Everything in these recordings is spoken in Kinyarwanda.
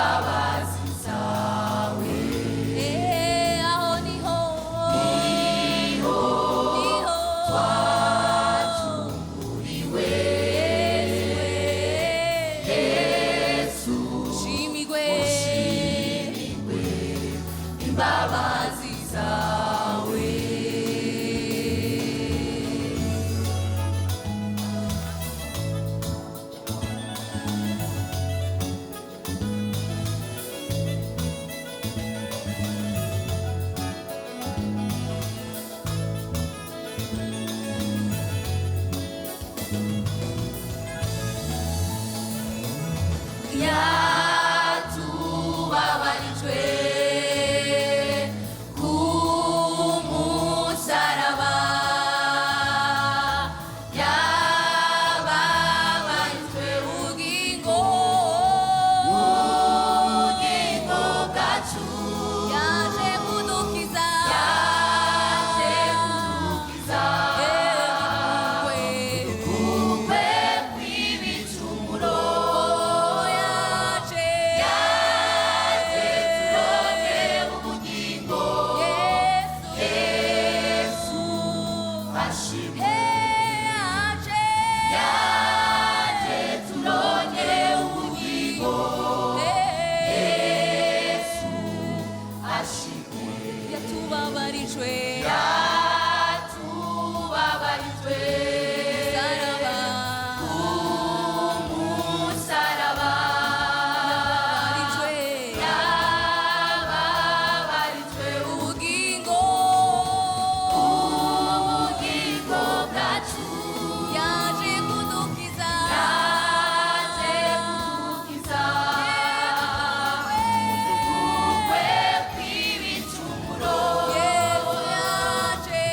imbabazi zawe aho niho twacunguriwe Yesu ushimigwe imbabazi zawe yatubabarijwe ku musaraba yababarijwe ubugingo bwacu yaje kudukiza kumwe kw'ibicumuro yaje turonke ubugingo Yesu ashimwe yaje turonke ubugingo Yesu ashimwe yatubabarijwe yatubabarijwe saraba umusaraba yababarijwe ubugingo bwacu yaje kudukiza yaje kudukiza kumwe kw'ibicumuro yaje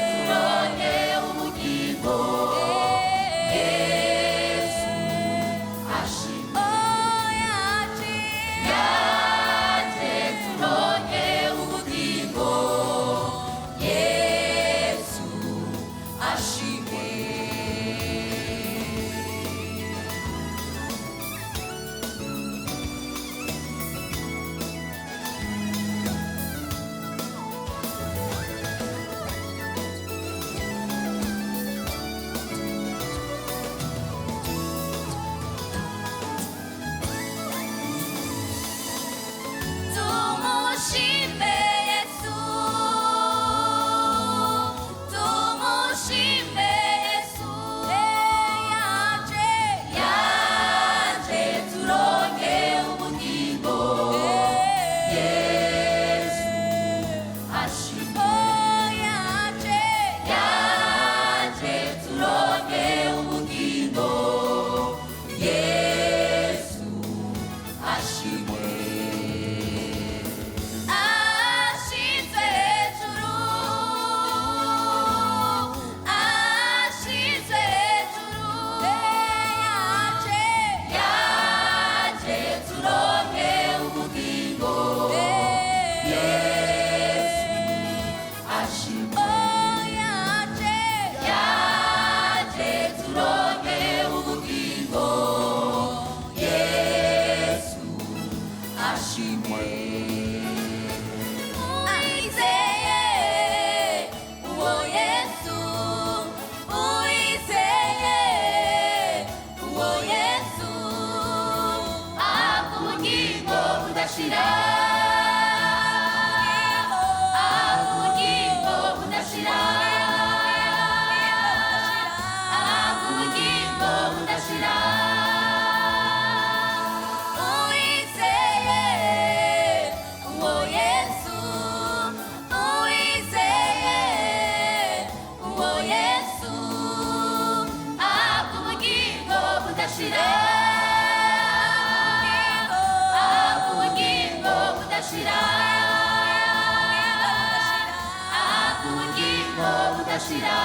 turonke ubugingo Yesu ashimwe yaje turonke ubugingo Yesu ashimwe tumushime Yesu tumushime Yesu yaje turonke ubugingo Yesu ashimwe yaje turonke ubugingo Yesu ashimwe ashizwe hejuru ashizwe hejuru yaje turonke ubugingo Yesu ashimwe yaje turonke ubugingo Yesu ashimwe Uizeye uwo Yesu uizeye uwo Yesu ubugingo budashira ubugingo budashira ubugingo budashira uizeye uwo Yesu uizeye uwo Yesu ubugingo budashira ubugingo budashira ubugingo budashira